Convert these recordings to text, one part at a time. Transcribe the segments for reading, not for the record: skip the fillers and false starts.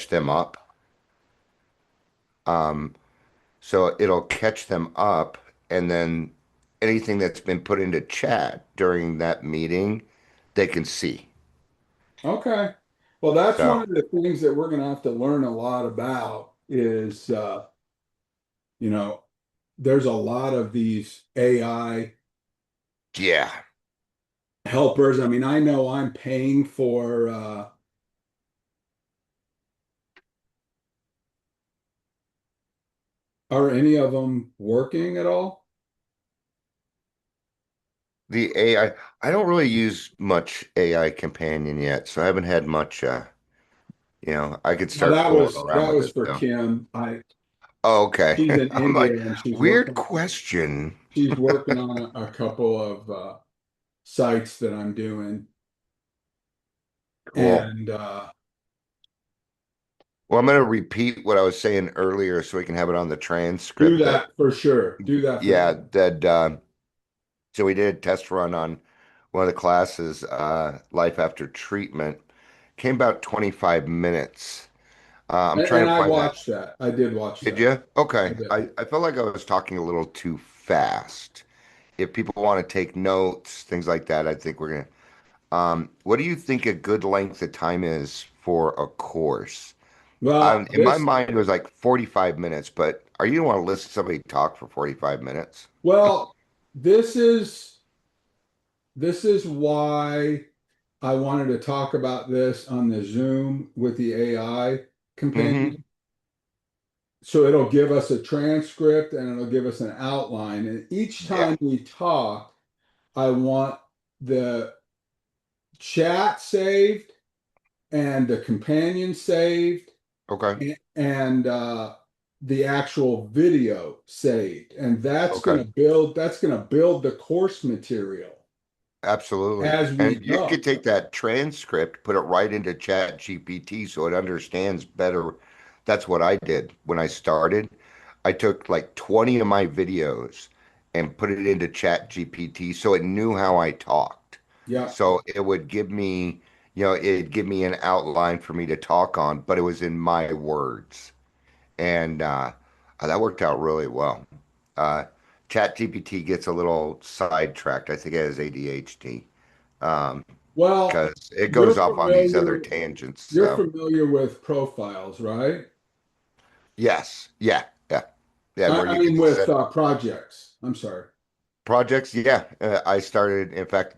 catch them up. Um, so it'll catch them up, and then anything that's been put into chat during that meeting, they can see. Okay. Well, that's one So of the things that we're going to have to learn a lot about is, you know, there's a lot of these AI yeah, helpers. I mean, I know I'm paying for, are any of them working at all? the AI. I don't really use much AI companion yet, so I haven't had much. I could Well, start fooling around that with was it for though. Kim. Oh, okay. She's in I'm India like, and weird question. she's working on a couple of sites that I'm doing. Cool. And Well, I'm going to repeat what I was saying earlier so we can have it on the do transcript. That that for sure. Do that for yeah, sure. that so we did a test run on one of the classes, life after treatment. Came about 25 minutes. I'm trying And to I find that. watched that. I did watch Did that. you? I Okay. did. I felt like I was talking a little too fast. If people want to take notes, things like that, I think we're gonna. What do you think a good length of time is for a course? Well, In my mind, it was like 45 minutes, but are you want to listen to somebody talk for 45 minutes? well, this is this is why I wanted to talk about this on the Zoom with the AI Hmm. companion. So it'll give us a transcript and it'll give us an outline. And each Yeah. time we talk, I want the chat saved and the companion saved Okay. and the actual video saved. And Okay. that's gonna build the course material Absolutely. as we And you go. could take that transcript, put it right into Chat GPT so it understands better. That's what I did when I started. I took like 20 of my videos and put it into Chat GPT so it knew how I talked. Yeah. So it would give me, it'd give me an outline for me to talk on, but it was in my words. And that worked out really well. Uh, Chat GPT gets a little sidetracked. I think it has ADHD Well, because it goes you're off on these other familiar tangents. you're So familiar with profiles, right? yes, yeah, yeah, yeah. Where I you mean could with set projects. I'm sorry. projects. Yeah, I started. In fact,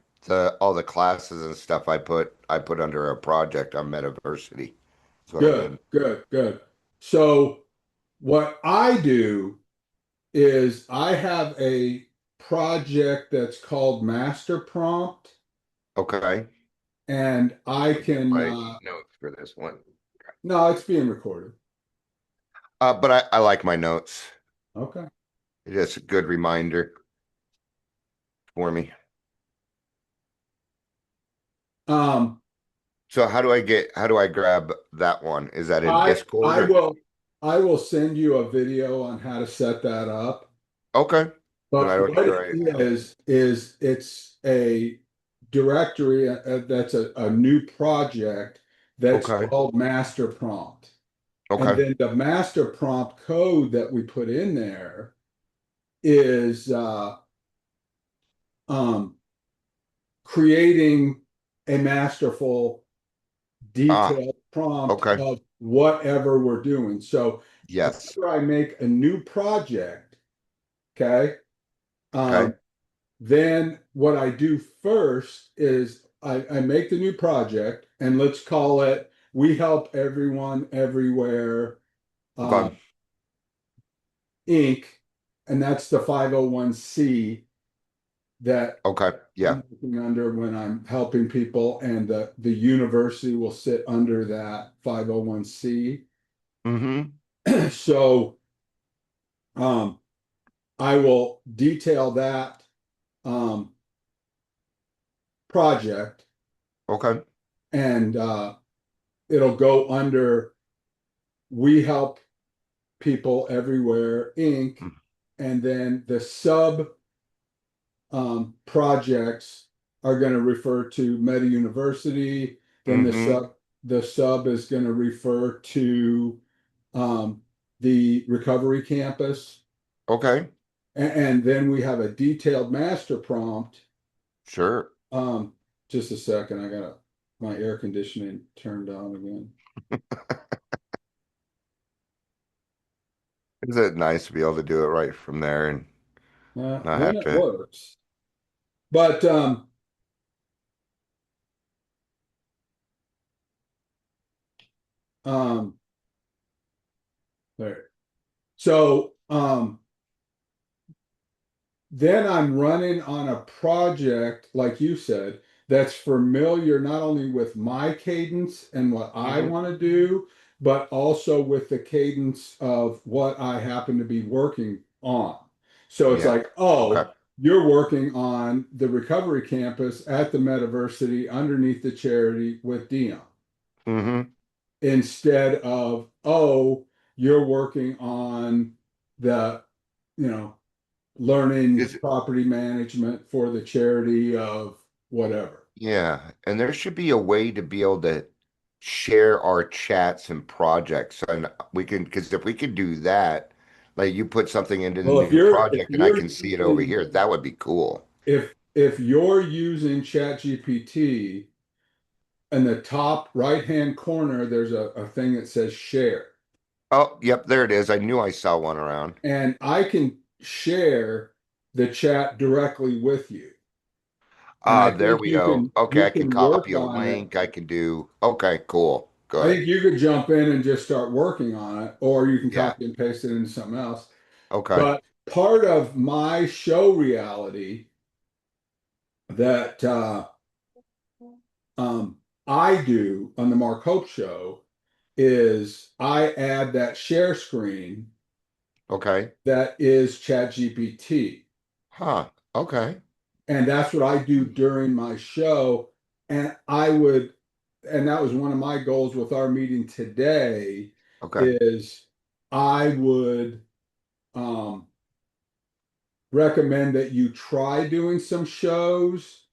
all the classes and stuff I put under a project on Metaversity. That's what I Good, did. good, good. So what I do is I have a project that's called Master Prompt, Okay. and I Let me get can my notes for this one. no, it's being recorded. But I like my notes. Okay. It's just a good reminder for me. Um, So how do I grab that one? Is that in Discord I or will send you a video on how to set that up. okay? Then I But don't need what to it write it down. is it's a directory that's a new project that's Okay. called Master Prompt. And Okay. then the master prompt code that we put in there is um, creating a masterful, Ah, detailed prompt okay. of whatever we're doing. So Yes. whenever I make a new project, okay, Okay. um, then what I do first is I make the new project and let's call it We Help Everyone Everywhere uh, Okay. Inc. And that's the 501c that Okay. Yeah. I'm working under when I'm helping people, and the university will sit under that 501c. Mm-hmm. So um, I will detail that um, project, Okay. and it'll go under We Help People Everywhere Inc. And then the sub projects are going to refer to Meta University. Then the Mm-hmm. sub the sub is going to refer to um, the recovery campus. Okay. And then we have a detailed master prompt. Sure. Um, just a second, I got my air conditioning turned on again. Is it nice to be able to do it right from there and not When have it to? works. But um, there. So then I'm running on a project, like you said, that's familiar not only with my cadence and what I Hmm. want to do, but also with the cadence of what I happen to be working on. So it's Yeah. like, Okay. oh, you're working on the recovery campus at the Metaversity underneath the charity with Dion, Hmm. instead of, oh, you're working on the, you know, learning Is it, property management for the charity of whatever. yeah, and there should be a way to be able to share our chats and projects, and we can, because if we could do that, like you put something into the Well, new if project and I you're can see it over using here, that would be cool. if you're using ChatGPT, in the top right hand corner, there's a thing that says share. Oh, yep, there it is. I knew I saw one around. And I can share the chat directly with you. And I There think we go. Okay, you I can can work copy a on it. link. I can do, okay, cool. I Good. think you could jump in and just start working on it, or you can Yeah. copy and paste it into something else. Okay. But part of my show reality that um, I do on the Mark Hope show is I add that share screen Okay. that is ChatGPT. Huh. Okay. And that's what I do during my show. And and that was one of my goals with our meeting today Okay. is I would um, recommend that you try doing some shows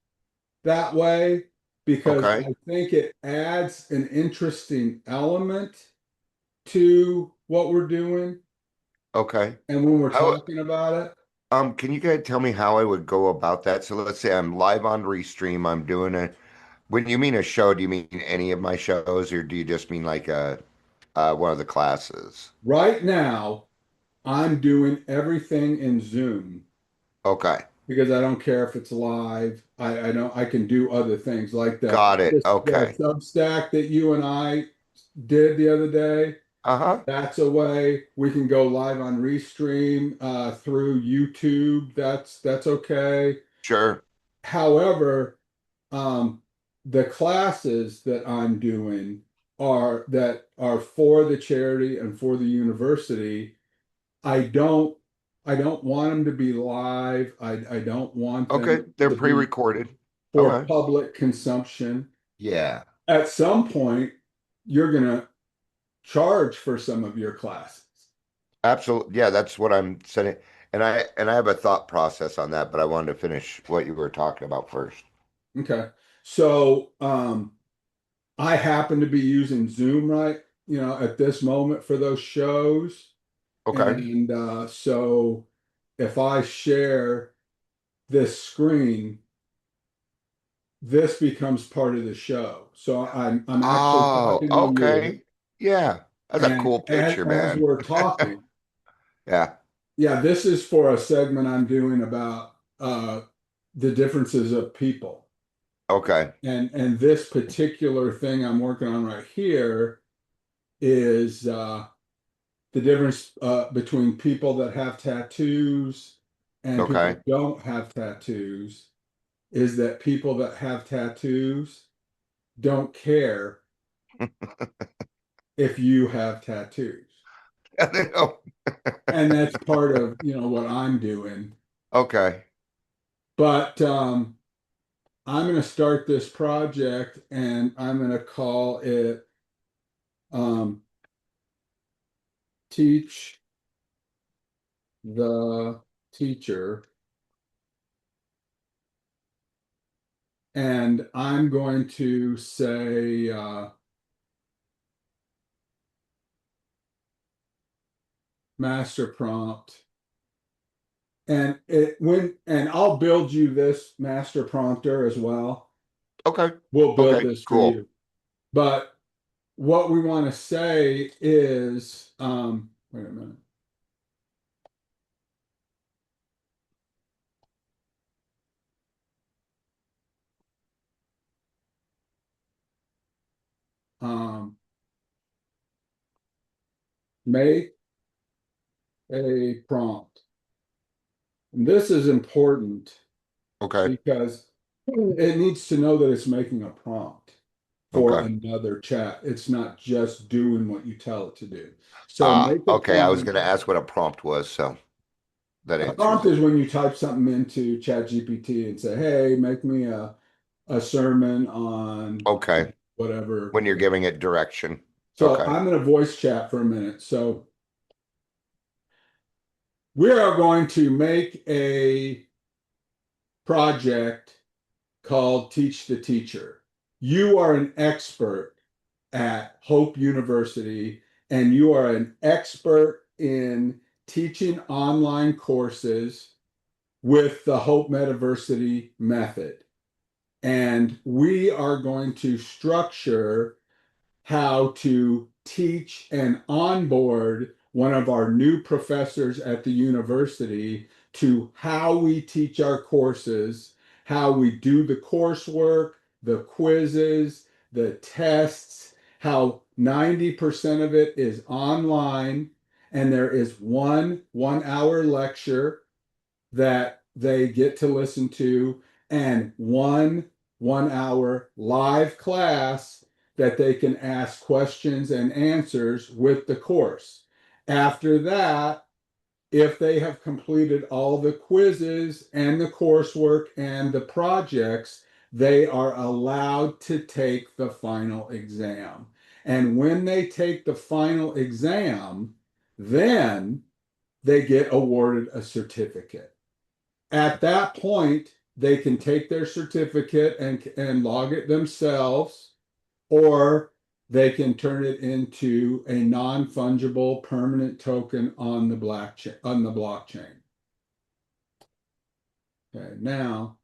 that way because Okay. I think it adds an interesting element to what we're doing. Okay. And when we're How, talking about it, can you guys tell me how I would go about that? So let's say I'm live on Restream. I'm doing a, when you mean a show, do you mean any of my shows or do you just mean like one of the classes? right now, I'm doing everything in Zoom Okay. because I don't care if it's live. I don't, I can do other things like Got it. the Okay. Substack that you and I did the other day. Uh-huh. That's a way we can go live on Restream through YouTube. That's okay. Sure. However, um, the classes that I'm doing are for the charity and for the university. I don't I don't want them to be live. I don't want them Okay. They're to be pre-recorded. for Okay. public consumption. Yeah. At some point, you're gonna charge for some of your classes. Absolutely. Yeah, that's what I'm setting. And I have a thought process on that, but I wanted to finish what you were talking about first. Okay. So I happen to be using Zoom right, at this moment for those shows. Okay. And so if I share this screen, this becomes part of the show. So I'm actually Oh, talking to you, okay. Yeah. That's a and cool picture, as man. we're talking, Yeah. yeah, this is for a segment I'm doing about the differences of people. Okay. And this particular thing I'm working on right here is the difference between people that have tattoos and people Okay. who don't have tattoos is that people that have tattoos don't care if you have tattoos. And that's part of, what I'm doing. Okay. But I'm going to start this project and I'm going to call it um, Teach the Teacher. And I'm going to say master prompt. And I'll build you this master prompter as well. Okay. We'll build Okay. this for Cool. you. But what we want to say is, wait a minute. Um, Make a prompt. And this is important Okay. because it needs to know that it's making a prompt for Okay. another chat. It's not just doing what you tell it to do. So make a Okay. I was prompt. going to ask what a prompt was, so that A answers prompt it. is when you type something into ChatGPT and say, "Hey, make me a sermon on Okay. whatever." When you're giving it direction. So Okay. I'm going to voice chat for a minute. So we are going to make a project called Teach the Teacher. You are an expert at Hope University, and you are an expert in teaching online courses with the Hope Metaversity method. And we are going to structure how to teach and onboard one of our new professors at the university to how we teach our courses, how we do the coursework, the quizzes, the tests, how 90% of it is online, and there is one hour lecture that they get to listen to and one hour live class that they can ask questions and answers with the course. After that, if they have completed all the quizzes and the coursework and the projects, they are allowed to take the final exam. And when they take the final exam, then they get awarded a certificate. At that point, they can take their certificate and log it themselves, or they can turn it into a non-fungible permanent token on the blockchain. Okay, now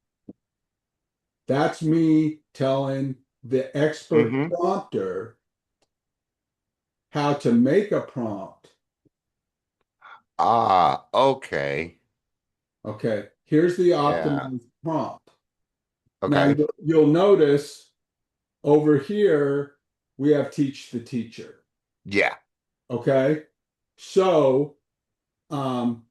that's me telling the expert Mm-hmm. prompter how to make a prompt. Okay. Okay, here's the Yeah. optimized prompt. Now Okay. you'll notice over here we have teach the teacher. Yeah. Okay. So um,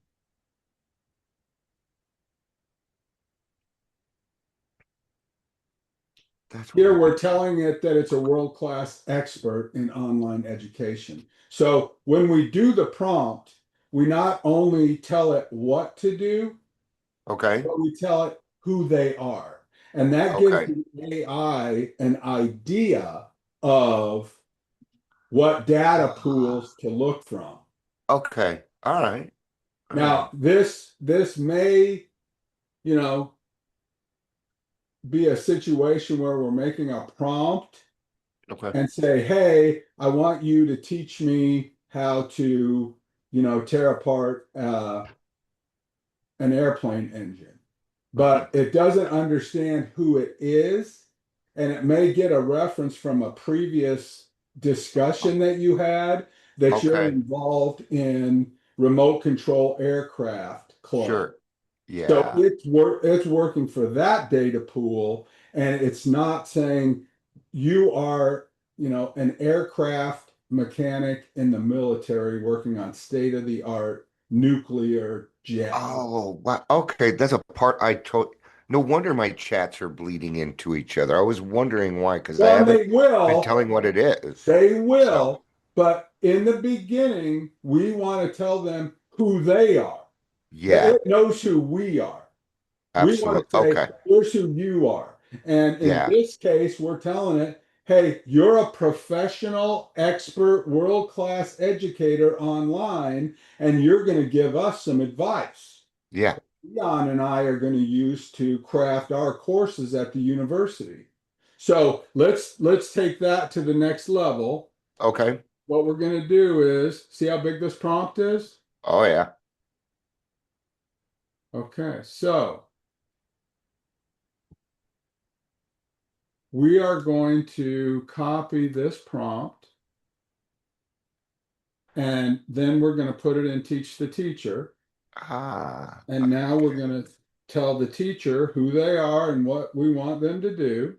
That's what I here we're did. telling it that it's a world-class expert in online education. So when we do the prompt, we not only tell it what to do, Okay. but we tell it who they are. And that gives Okay. the AI an idea of what data pools to look from. Okay. All right. All Now, right. this may, you know, be a situation where we're making a prompt Okay. and say, hey, I want you to teach me how to, tear apart an airplane engine. Hmm. But it doesn't understand who it is, and it may get a reference from a previous discussion that you had that you're Okay. involved in remote control aircraft club. Sure. So Yeah. it's working for that data pool, and it's not saying you are, an aircraft mechanic in the military working on state-of-the-art nuclear jet. Oh, wow. Okay. That's a part I told. No wonder my chats are bleeding into each other. I was wondering why, because I Well, haven't they been will, telling what it is. they So, will, but in the beginning, we want to tell them who they are. yeah, It knows who we are. We want absolutely. to say, Okay. here's who you are. And in Yeah. this case, we're telling it, hey, you're a professional, expert, world-class educator online, and you're going to give us some advice. Yeah. Dion and I are going to use to craft our courses at the university. So let's take that to the next level. Okay. What we're going to do is see how big this prompt is. Oh yeah. Okay, so we are going to copy this prompt and then we're going to put it in Teach the Teacher. Ah, And now we're going to tell the teacher who they are and what we want them to do.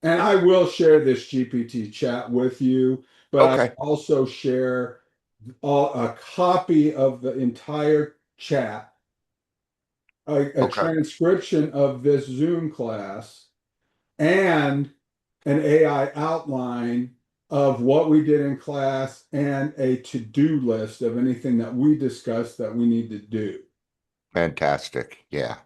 And I will share this GPT chat with you, but I okay. also share a copy of the entire chat, a Okay. transcription of this Zoom class, and an AI outline of what we did in class and a to-do list of anything that we discussed that we need to do. Fantastic. Yeah.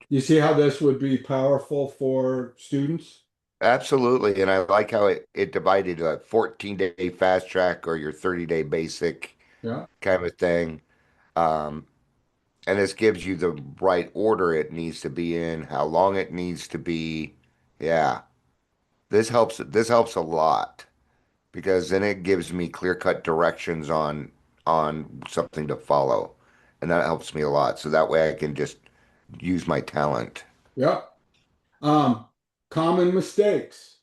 You see how this would be powerful for students? Absolutely. And I like how it divided a 14-day fast track or your 30-day basic Yeah. kind of thing. Um, and this gives you the right order it needs to be in, how long it needs to be. Yeah. This helps a lot because then it gives me clear-cut directions on something to follow. And that helps me a lot. So that way I can just use my talent. Yeah. Um, Common mistakes,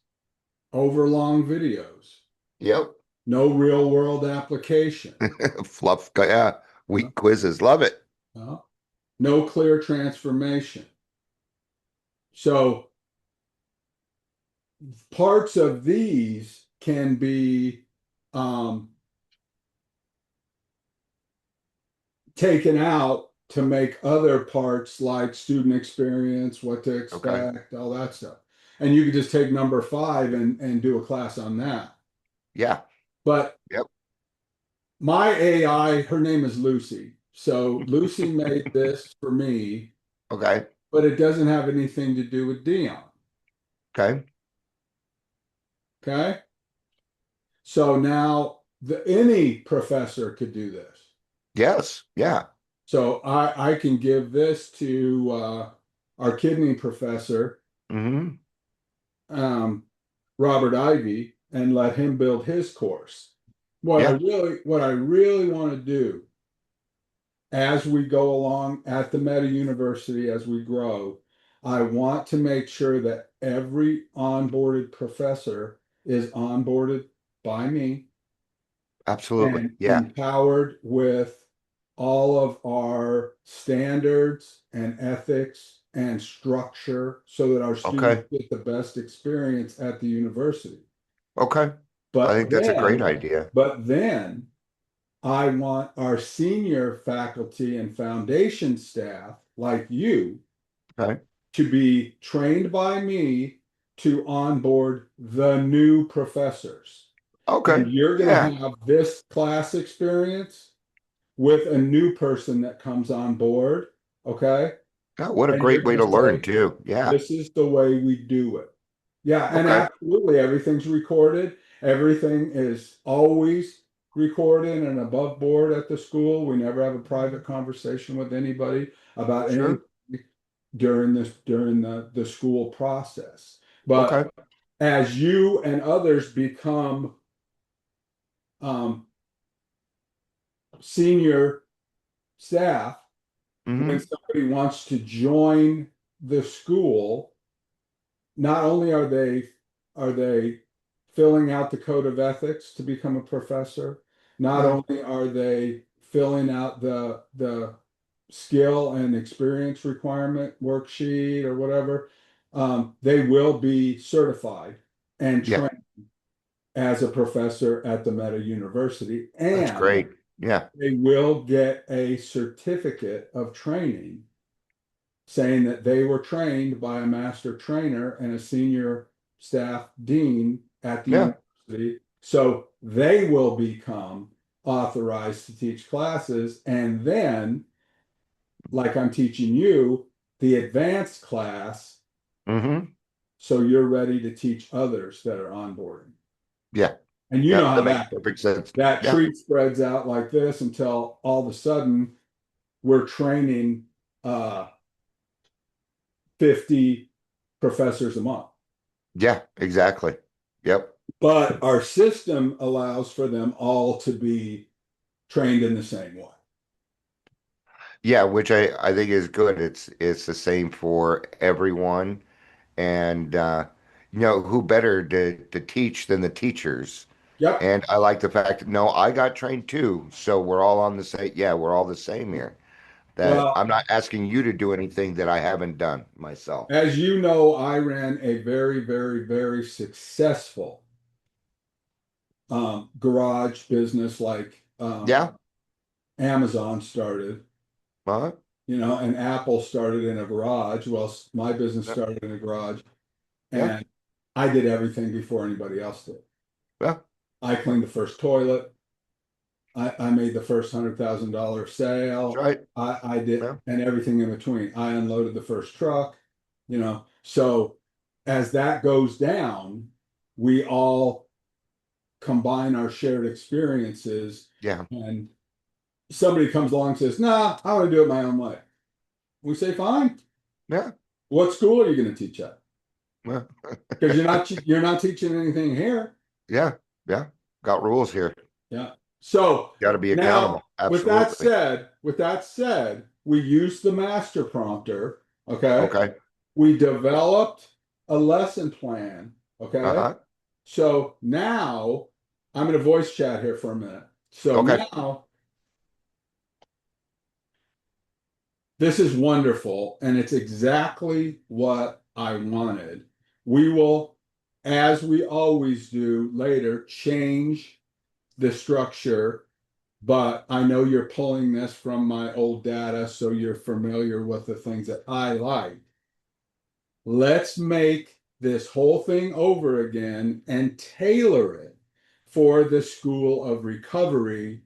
overlong videos, Yep. no real world application, Fluff. Yeah. uh, Weak quizzes. Love it. uh, no clear transformation. So parts of these can be um, taken out to make other parts like student experience, what to Okay. expect, all that stuff. And you could just take number five and do a class on that. Yeah. But Yep. my AI, her name is Lucy. So Lucy made this for me, Okay. but it doesn't have anything to do with Dion. Okay. Okay. So now any professor could do this. Yes. Yeah. So I can give this to our kidney professor, Hmm. um, Robert Ivy, and let him build his course. Yeah. What I really want to do as we go along at the Meta University, as we grow, I want to make sure that every onboarded professor is onboarded by me Absolutely. and Yeah. empowered with all of our standards and ethics and structure so that our students Okay. get the best experience at the university. Okay. I But think that's a great then, idea. but then I want our senior faculty and foundation staff, like you, Okay. to be trained by me to onboard the new professors. Okay. And you're going to Yeah. have this class experience with a new person that comes on board. Okay. Yeah, what a And you're great way going to to learn say, too. Yeah. this is the way we do it. Yeah. And Okay. absolutely, everything's recorded. Everything is always recorded and above board at the school. We never have a private conversation with anybody about anything Sure. during the school process. But Okay. as you and others become um, senior staff, when Hmm. somebody wants to join the school, not only are they filling out the code of ethics to become a professor, not Yeah. only are they filling out the skill and experience requirement worksheet or whatever, they will be certified and Yeah. trained as a professor at the Meta University, That's and great. Yeah. they will get a certificate of training saying that they were trained by a master trainer and a senior staff dean at the Yeah. university. So they will become authorized to teach classes. And then, like I'm teaching you, the advanced class, Hmm. so you're ready to teach others that are onboarding. Yeah. And you Yeah. know how That makes that perfect sense. that Yeah. tree spreads out like this until all of a sudden we're training 50 professors a month. Yeah, exactly. Yep. But our system allows for them all to be trained in the same way. Yeah, which I think is good. It's the same for everyone. And who better to teach than the teachers? Yep. And I like the fact that no, I got trained too. So we're all on the same, yeah, we're all the same here. That Well, I'm not asking you to do anything that I haven't done myself. as you know, I ran a very, very, very successful garage business like Yeah. Amazon started, Uh-huh. and Apple started in a garage. Well, my business Yeah. started in a garage, Yeah. and I did everything before anybody else did. Yeah. I cleaned the first toilet. I made the first $100,000 That's sale. right. I did, Yeah. and everything in between. I unloaded the first truck, So as that goes down, we all combine our shared experiences, Yeah. and somebody comes along and says, "Nah, I want to do it my own way." We say, "Fine. Yeah. What school are you going to teach at? Yeah. Because you're not teaching anything here." Yeah. Yeah. Got rules here. Yeah. So Got to be accountable. now, Absolutely. with that said, we used the master prompter. Okay. Okay. We developed a lesson plan. Okay. Uh-huh. So now I'm going to voice chat here for a minute. So Okay. now this is wonderful, and it's exactly what I wanted. We will, as we always do later, change the structure, but I know you're pulling this from my old data, so you're familiar with the things that I like. Let's make this whole thing over again and tailor it for the School of Recovery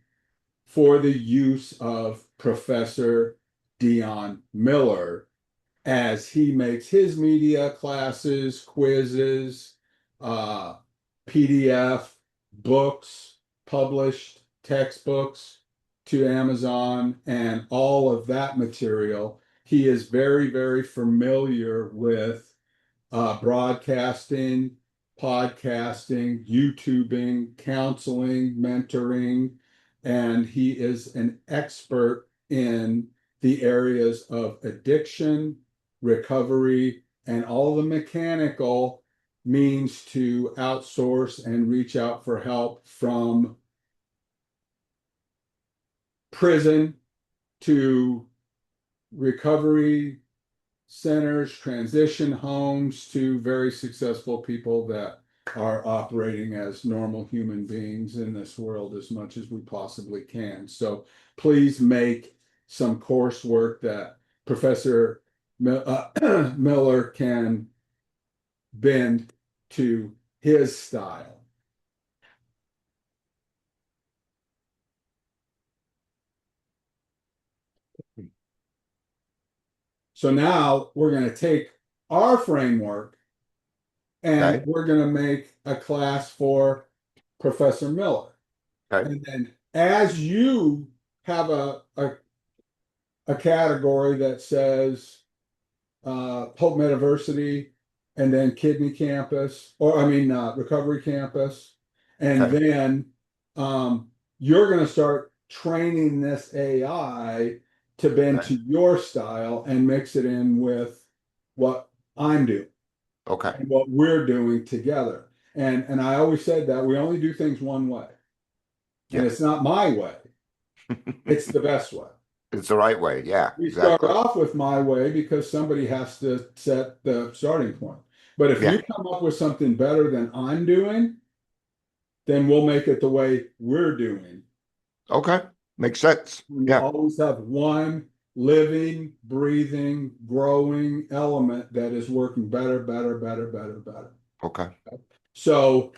for the use of Professor Dion Miller as he makes his media classes, quizzes, uh, PDF, books, published textbooks to Amazon, and all of that material. He is very, very familiar with broadcasting, podcasting, YouTubing, counseling, mentoring, and he is an expert in the areas of addiction, recovery, and all the mechanical means to outsource and reach out for help from prison to recovery centers, transition homes to very successful people that are operating as normal human beings in this world as much as we possibly can. So please make some coursework that Professor Miller can bend to his style. So now we're going to take our framework and Okay. we're going to make a class for Professor Miller. Okay. And then as you have a category that says Hope Metaversity and then Kidney Campus, or I mean, Recovery Campus, and Okay. then you're going to start training this AI to bend Okay. to your style and mix it in with what I'm doing Okay. and what we're doing together. And I always said that we only do things one way, and Yeah. it's not my way. It's the best way. It's the right way. Yeah, We start exactly. off with my way because somebody has to set the starting point. But if Yeah. you come up with something better than I'm doing, then we'll make it the way we're doing. Okay. Makes sense. And we'll Yeah. always have one living, breathing, growing element that is working better, better, better, better, better. Okay. So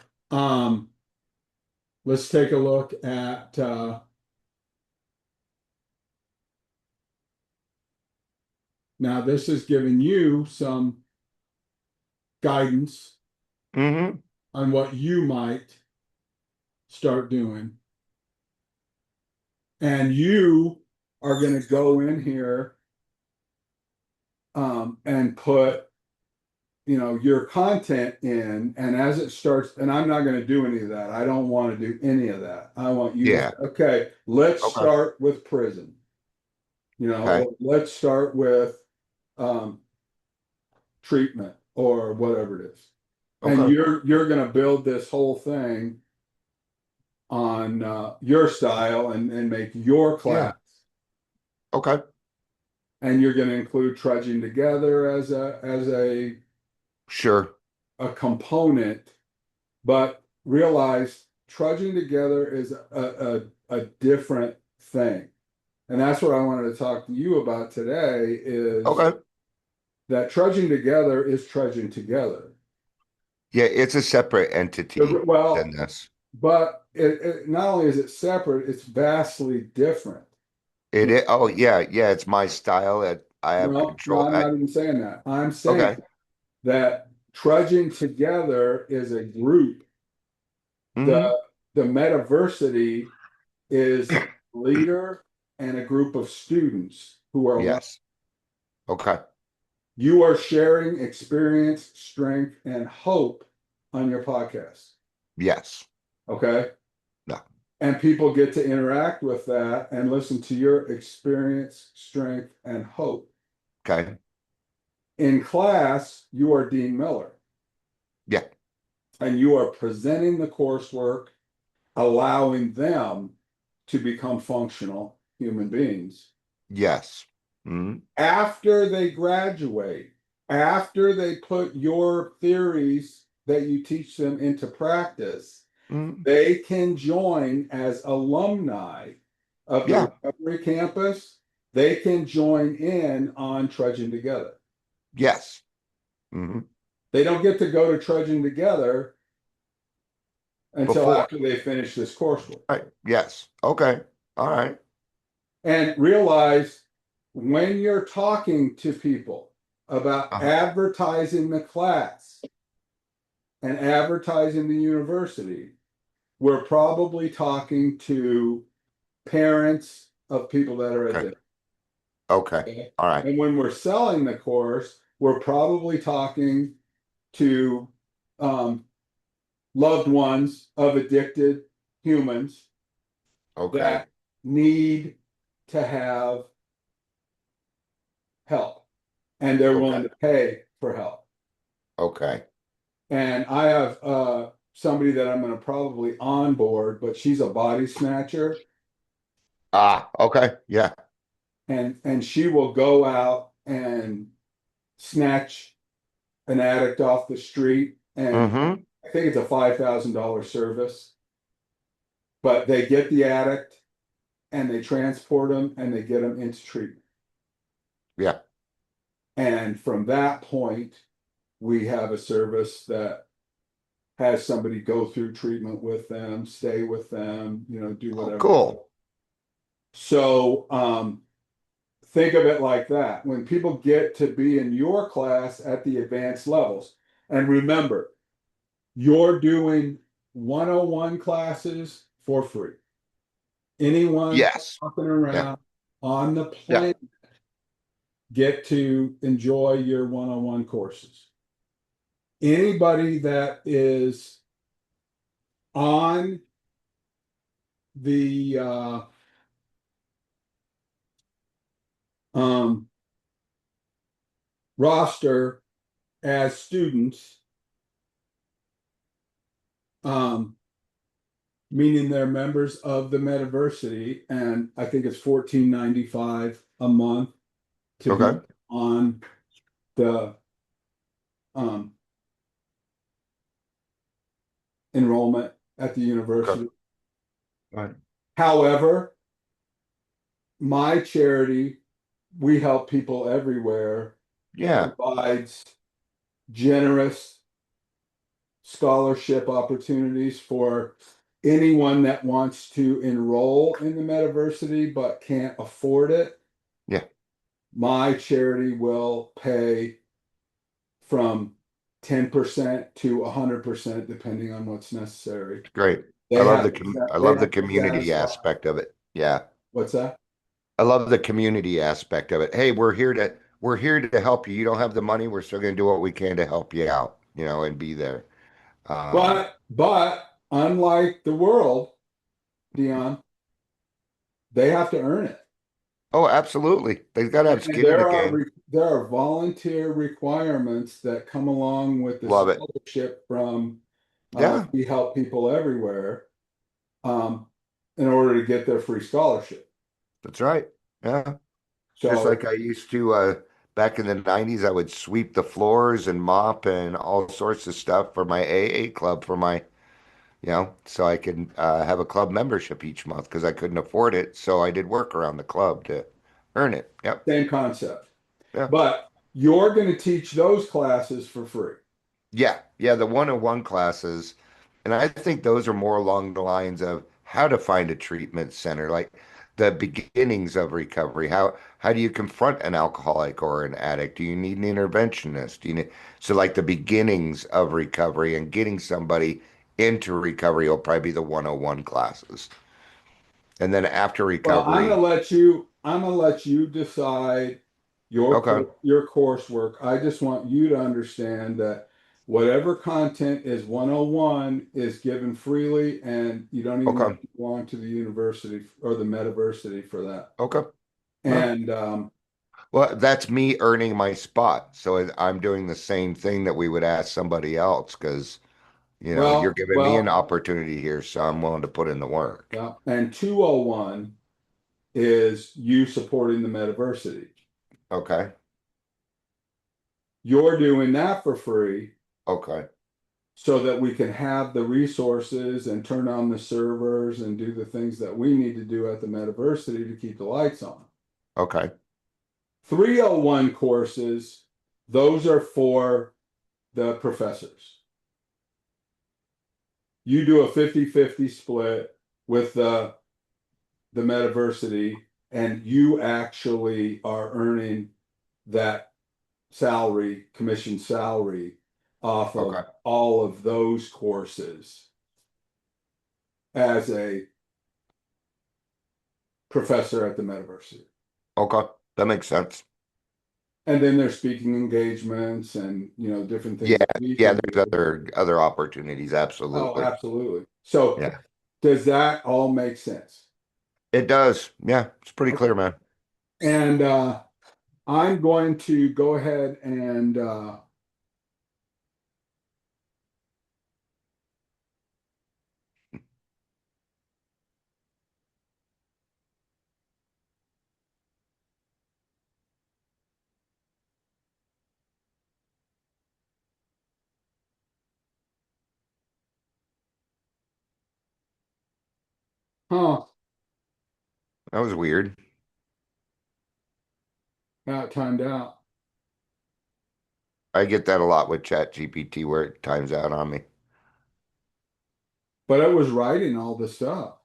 let's take a look at now this is giving you some guidance Hmm. on what you might start doing. And you are going to go in here and put your content in, and as it starts, and I'm not going to do any of that. I don't want to do any of that. I want you to say, Yeah. okay, let's Okay. start with prison, Okay. or let's start with um, treatment or whatever it is. And Okay. you're going to build this whole thing on your style and make your class. Yeah. Okay. And you're going to include trudging together as Sure. a component, but realize trudging together is a different thing. And that's what I wanted to talk to you about today is Okay. that trudging together is trudging together. Yeah, it's a separate entity than Well, this. but it not only is it separate, it's vastly different. It is, oh yeah, yeah, it's my style that I have No, control. I'm not even saying that. I'm saying Okay. that trudging together is a group. Hmm. The the metaversity is leader and a group of students who are one. Yes. Okay. You are sharing experience, strength, and hope on your podcast. Yes. Okay. No. And people get to interact with that and listen to your experience, strength, and hope. Okay. In class, you are Dean Miller Yeah. and you are presenting the coursework, allowing them to become functional human beings. Yes. Hmm. After they graduate, after they put your theories that you teach them into practice, Hmm. they can join as alumni of the Yeah. recovery campus. They can join in on Trudging Together. Yes. Hmm. They don't get to go to Trudging Together until Before. after they finish this coursework. Right. Yes. Okay. All right. And realize when you're talking to people about Uh-huh. advertising the class and advertising the university, we're probably talking to parents of people that are Okay. addicted. Okay. Okay? All right. And when we're selling the course, we're probably talking to um, loved ones of addicted humans Okay. that need to have help and they're Okay. willing to pay for help. Okay. And I have somebody that I'm going to probably onboard, but she's a body snatcher Ah, okay. Yeah. and she will go out and snatch an addict off the street. And Mm-hmm. I think it's a $5,000 service, but they get the addict and they transport them and they get them into treatment. Yeah. And from that point, we have a service that has somebody go through treatment with them, stay with them, do Oh, whatever. cool. So think of it like that. When people get to be in your class at the advanced levels, and remember, you're doing 101 classes for free. Anyone Yes. walking Yeah. around on the Yeah. planet get to enjoy your 101 courses. Anybody that is on the um, roster as students, um, meaning they're members of the Metaversity, and I think it's $14.95 a month to be Okay. on the um, enrollment at the Okay. university. All right. However, my charity, We Help People Everywhere, Yeah. provides generous scholarship opportunities for anyone that wants to enroll in the Metaversity but can't afford it. Yeah. My charity will pay from 10% to 100%, depending on what's necessary. Great. They have I they love the have to community satisfy. aspect of it. Yeah. What's that? I love the community aspect of it. Hey, we're here to we're here to help you. You don't have the money. We're still going to do what we can to help you out, and be there. Um, But unlike the world, Dion, they have to earn it. oh, absolutely. They've got to have And skin in the game. there are volunteer requirements that come along with the Love it. scholarship from Yeah, We Help People Everywhere, um, in order to get their free scholarship. that's right. Yeah. Just So like I used to back in the 90s, I would sweep the floors and mop and all sorts of stuff for my AA club so I could have a club membership each month because I couldn't afford it. So I did work around the club to earn it. Yep. same concept. Yeah. But you're going to teach those classes for free. Yeah. Yeah. The one-on-one classes. And I think those are more along the lines of how to find a treatment center, like the beginnings of recovery. How do you confront an alcoholic or an addict? Do you need an interventionist? Do you need so like the beginnings of recovery and getting somebody into recovery will probably be the 101 classes. And then after Well, recovery, I'm gonna let you decide okay, your coursework. I just want you to understand that whatever content is 101 is given freely, and you don't even okay, have to go on to the university or the Metaversity for that. okay. Well, And well, that's me earning my spot. So I'm doing the same thing that we would ask somebody else because you're giving me an opportunity here, so I'm willing to put in the work. yeah, and 201 is you supporting the Metaversity. Okay. You're doing that for free Okay. so that we can have the resources and turn on the servers and do the things that we need to do at the Metaversity to keep the lights on. Okay. 301 courses, those are for the professors. You do a 50-50 split with the Metaversity, and you actually are earning that salary, commission salary off of Okay. all of those courses as a professor at the Metaversity. Okay. That makes sense. And then there's speaking engagements and different Yeah. things that we Yeah, can there's do. other opportunities. Oh, Absolutely. absolutely. So Yeah. does that all make sense? It does. Yeah. It's pretty Okay. clear, man. And I'm going to go ahead and huh, That was weird. now it timed out. I get that a lot with Chat GPT where it times out on me. But I was writing all the stuff.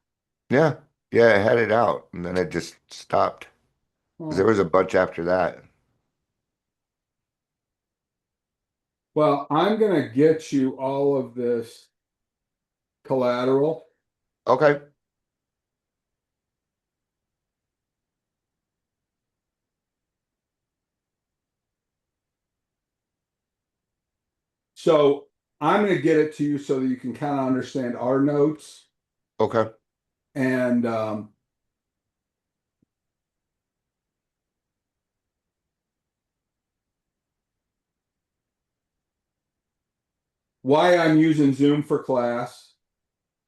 Yeah. Yeah, I had it out and then it just stopped. 'Cause there Oh. was a bunch after that. Well, I'm going to get you all of this collateral. Okay. So I'm going to get it to you so that you can kind of understand our notes Okay. and why I'm using Zoom for class,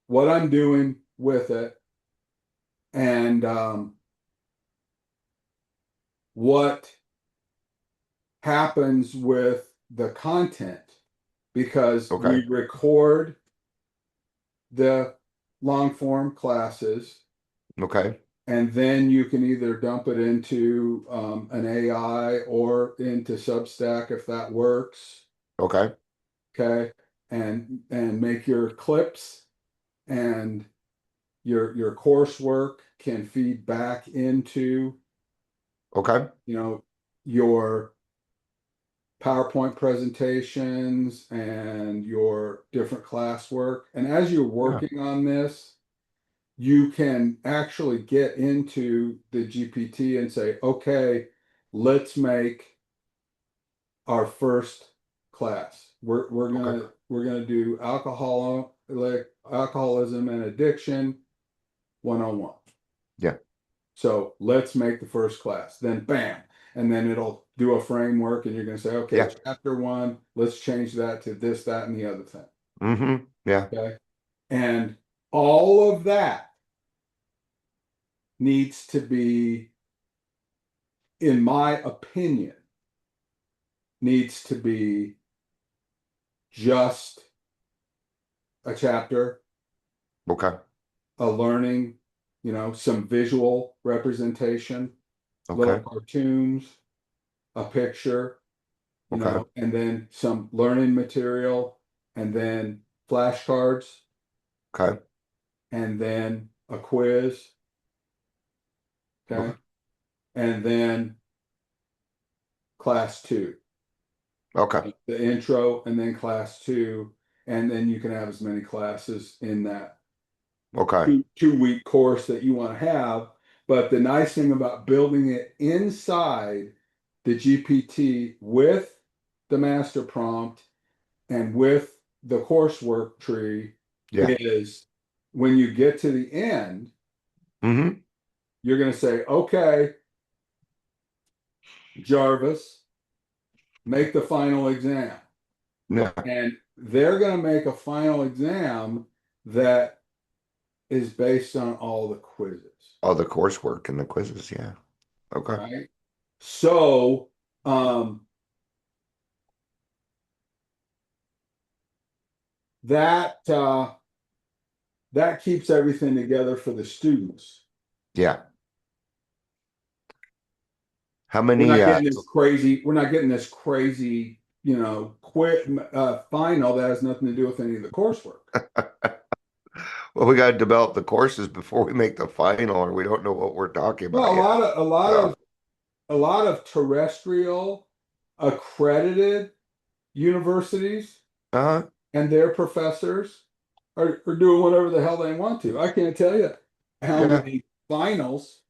what I'm doing with it, and what happens with the content because Okay. we record the long form classes Okay. and then you can either dump it into an AI or into Substack if that works. Okay. Okay. And make your clips and your coursework can feed back into Okay. your PowerPoint presentations and your different classwork. And as you're Yeah. working on this, you can actually get into the GPT and say, okay, let's make our first class. Okay. We're gonna do alcoholism and addiction 101. Yeah. So let's make the first class. Then bam. And then it'll do a framework and you're gonna say, okay, Yeah. chapter one, let's change that to this, that, and the other thing. Yeah. Okay. And all of that needs to be, in my opinion, needs to be just a chapter, Okay. a learning, some visual representation, little Okay. cartoons, a picture, Okay. and then some learning material, and then flashcards, Okay. and then a quiz, okay, Okay. and then class two, Okay. the intro, and then class two, and then you can have as many classes in that Okay. 2 week course that you want to have. But the nice thing about building it inside the GPT with the master prompt and with the coursework tree Yeah. is when you get to the end, hmm you're going to say, okay, Jarvis, make the final exam. Yeah. And they're going to make a final exam that is based on all the quizzes, All the coursework and the quizzes. Yeah. Okay. right? So, um, that that keeps everything together for the students. Yeah. How We're many, not getting this crazy. We're not getting this crazy, quit final that has nothing to do with any of the coursework. well, we got to develop the courses before we make the final, or we don't know what we're talking Well, about yet. So, a lot of terrestrial accredited universities uh, and their professors are doing whatever the hell they want to. I can't tell you how yeah. many finals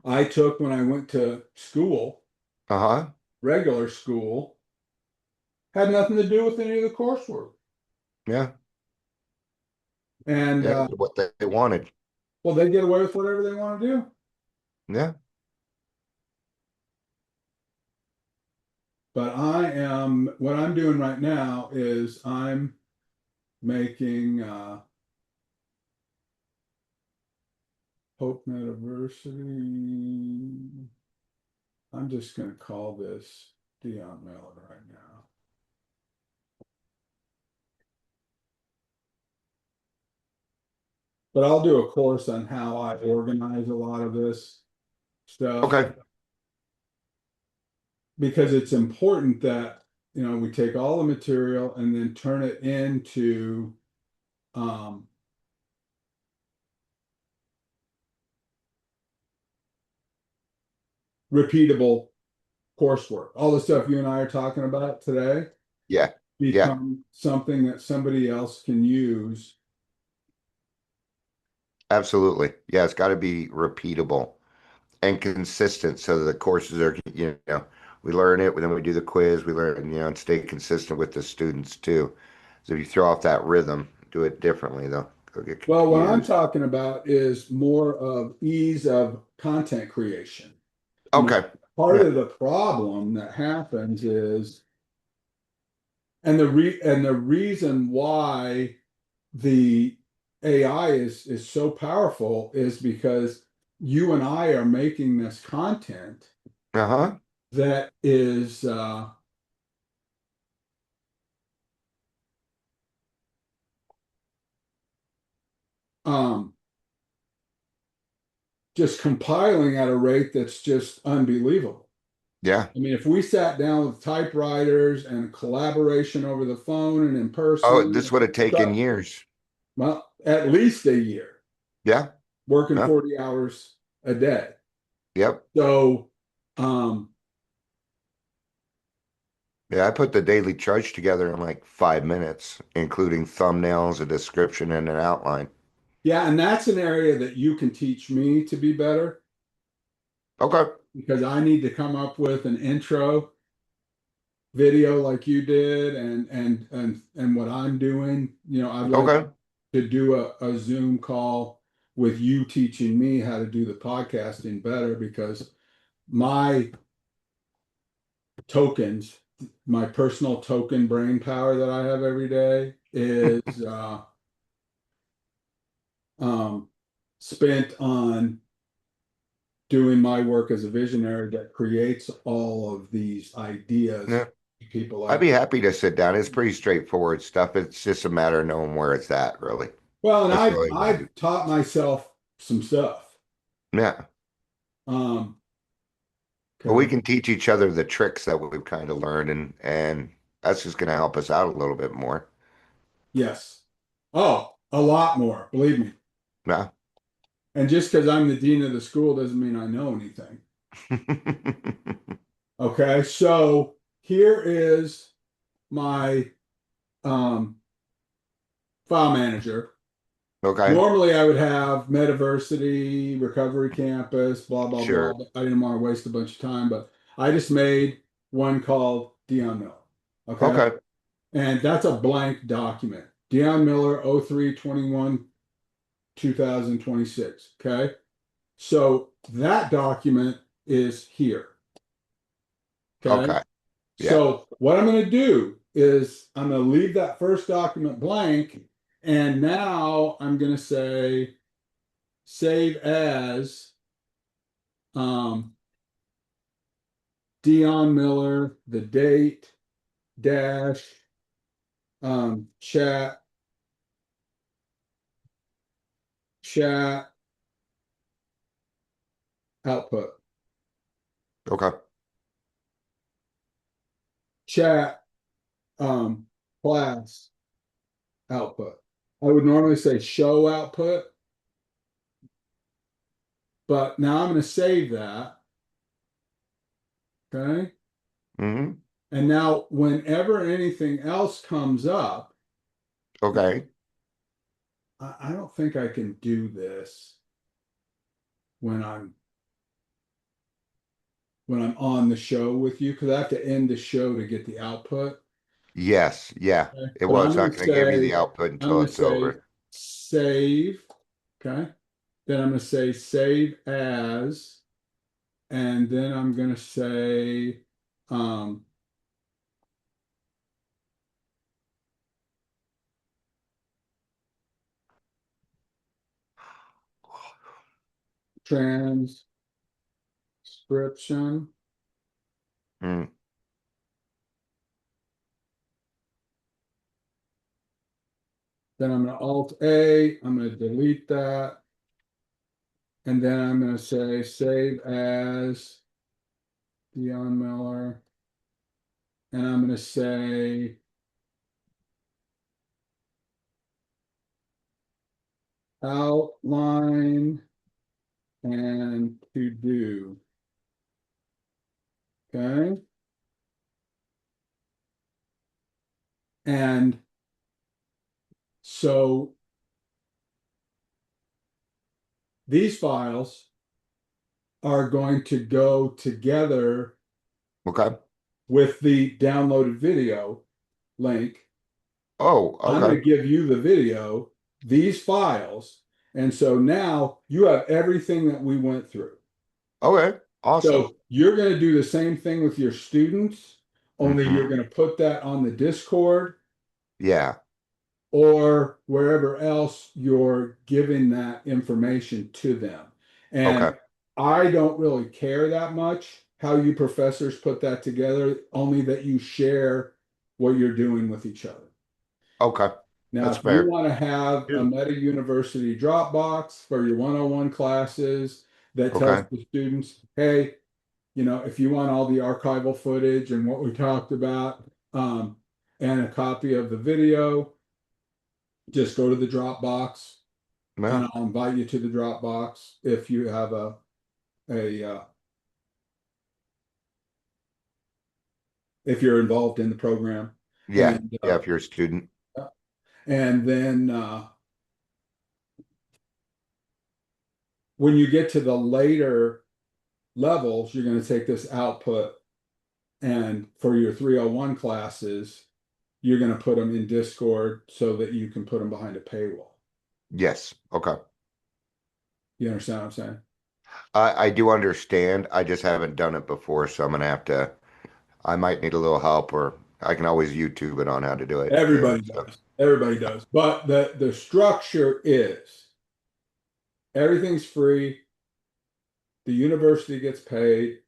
I took when I went to school, Uh-huh. regular school, had nothing to do with any of the coursework. Yeah. And Yeah. What they wanted. well, they get away with whatever they want to do. Yeah. But what I'm doing right now is I'm making Hope University. I'm just going to call this Dion Miller right now. But I'll do a course on how I organize a lot of this stuff Okay. because it's important that, we take all the material and then turn it into um, repeatable coursework. All the stuff you and I are talking about today Yeah. Yeah. become something that somebody else can use. Absolutely. Yeah. It's got to be repeatable and consistent so that the courses are, we learn it, then we do the quiz, we learn, and stay consistent with the students too. So if you throw off that rhythm, do it differently, they'll get Well, what I'm confused. talking about is more of ease of content creation. You know, Okay. part Yeah. of the problem that happens is, and the reason why the AI is so powerful is because you and I are making this content Uh-huh. that is um, just compiling at a rate that's just unbelievable. Yeah. I mean, if we sat down with typewriters and collaboration over the phone and in Oh, person, this would have taken years. well, at least a year, Yeah. working Yeah. 40 hours a day. Yep. So, um, Yeah, I put the daily charge together in like 5 minutes, including thumbnails, a description, and an outline. yeah, and that's an area that you can teach me to be better Okay. because I need to come up with an intro video like you did and what I'm doing. I'd like Okay. to do a Zoom call with you teaching me how to do the podcasting better because my tokens, my personal token brain power that I have every day is um, spent on doing my work as a visionary that creates all of these ideas Yeah. people I'd like. be happy to sit down. It's pretty straightforward stuff. It's just a matter of knowing where it's at, really. Well, and That's I've really what I do. I've taught myself some stuff. Yeah. Um, But we okay. can teach each other the tricks that we've kind of learned, and that's just going to help us out a little bit more. Yes. Oh, a lot more, believe me. Yeah. And just because I'm the dean of the school doesn't mean I know anything. Okay. So here is my um, file manager. Okay. Normally, I would have Metaversity, Recovery Campus, blah, blah, blah. Sure. But I didn't want to waste a bunch of time, but I just made one called Dion Miller. Okay. Okay. And that's a blank document. Dion Miller, 03/21, 2026. Okay. So that document is here. Okay. Okay. Yeah. So what I'm going to do is I'm going to leave that first document blank. And now I'm going to say save as um, Dion Miller, the date, dash, chat, chat, output, Okay. chat, um, class, output. I would normally say show output, but now I'm going to save that. Okay. Hmm. And now whenever anything else comes up, Okay. I don't think I can do this when I'm on the show with you because I have to end the show to get the output. Yes. Yeah. Okay. It But was not going to give you the output I'm until going to it's say over. save. Okay. Then I'm going to say save as, and then I'm going to say um, transcription. Mm. Then I'm going to Alt A. I'm going to delete that. And then I'm going to say save as Dion Miller. And I'm going to say outline and to do. Okay. And so these files are going to go together Okay. with the downloaded video link. Oh, I'm going to okay. give you the video, these files. And so now you have everything that we went through. Okay. Awesome. So you're going to do the same thing with your students, only you're Hmm. going to put that on the Discord Yeah. or wherever else you're giving that information to them. Okay. And I don't really care that much how you professors put that together, only that you share what you're doing with each other. Okay. Now, That's if you fair. want to have a Dude. Meta University Dropbox for your 101 classes that tells Okay. the students, hey, if you want all the archival footage and what we talked about, and a copy of the video, just go to the Dropbox Yeah. and I'll invite you to the Dropbox if you have a if you're involved in the program. Yeah. And Yeah. If you're a student. then when you get to the later levels, you're going to take this output And for your 301 classes, you're going to put them in Discord so that you can put them behind a paywall. Yes. Okay. You understand what I'm saying? I do understand. I just haven't done it before, so I'm gonna have to. I might need a little help, or I can always YouTube it on how to do it too. Everybody So, does. Everybody does. But the structure is everything's free. The university gets paid.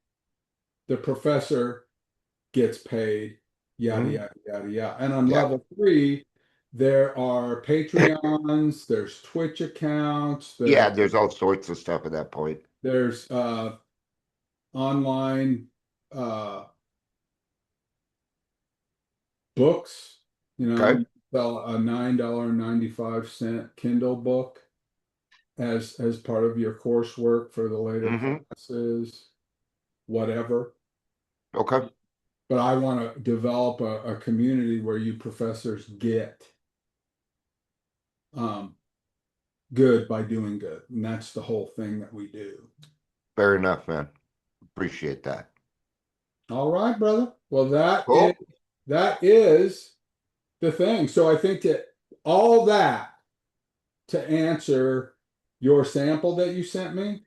The professor gets paid. Yada, mhm. yada, yada, yada. And on Yeah. level three, there are Patreons, there's Twitch accounts, Yeah, there's all sorts of stuff at that point. there's online uh, books. You know, Okay. you sell a $9.95 Kindle book as part of your coursework for the later Hmm. classes, whatever. Okay. But I want to develop a community where you professors get um, good by doing good. And that's the whole thing that we do. Fair enough, man. Appreciate that. All right, brother. Well, Cool. that is the thing. So I think that all that to answer your sample that you sent me,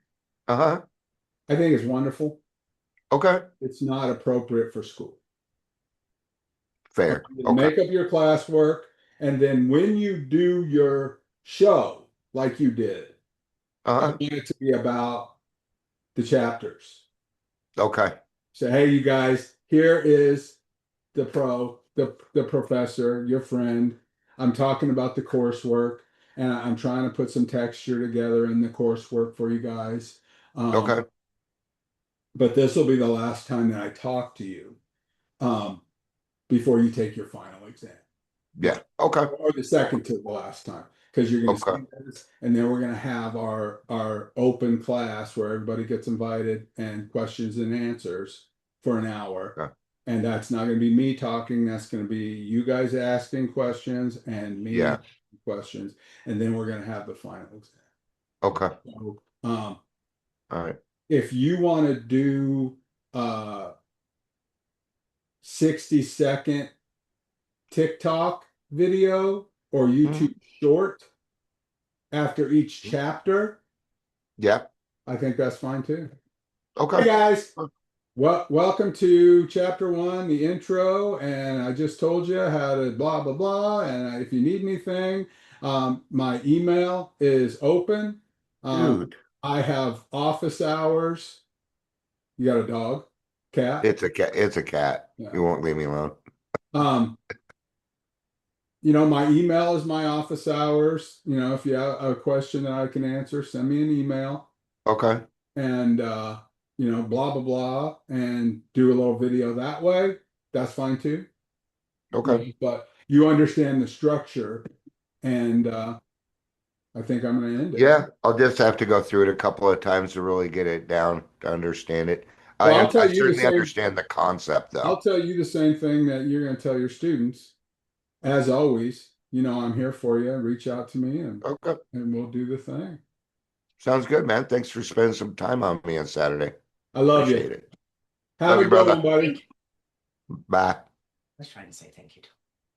Uh-huh. I think is wonderful. Okay. It's not appropriate for school. I Fair. want you to Okay. make up your classwork, and then when you do your show, like you did, I Uh-huh. want it to be about the chapters. Okay. Say, hey, you guys, here is the professor, your friend. I'm talking about the coursework, and I'm trying to put some texture together in the coursework for you guys. Um, Okay. but this will be the last time that I talk to you um, before you take your final exam, Yeah. Okay. or the second to the last time, because you're going to Okay. see this, and then we're going to have our open class where everybody gets invited and questions and answers for an hour. Okay. And that's not going to be me talking. That's going to be you guys asking questions and me Yeah. asking questions, and then we're going to have the final exam. Okay. So, All right. if you want to do a 60-second TikTok video or YouTube Mhm. short after each chapter, Yeah. I think that's fine too. Hey Okay. guys, welcome to chapter one, the intro. And I just told you how to blah, blah, blah. And if you need anything, my email is open. Um, Dude, I have office hours. You got a dog, cat? it's a cat. It's a cat. Yeah. You won't leave me alone. Um, my email is my office hours. If you have a question that I can answer, send me an email Okay. and, blah, blah, blah, and do a little video that way. That's fine too. Okay. But you understand the structure, and I think I'm going to end it. Yeah. I'll just have to go through it a couple of times to really get it down to understand it. Well, I certainly understand the concept I'll though. tell you the same thing that you're going to tell your students. As always, I'm here for you. Reach out to me, and Okay. we'll do the thing. Sounds good, man. Thanks for spending some time on me on Saturday. I love you. Appreciate it. Have Love a you, good one, brother. buddy. Bye.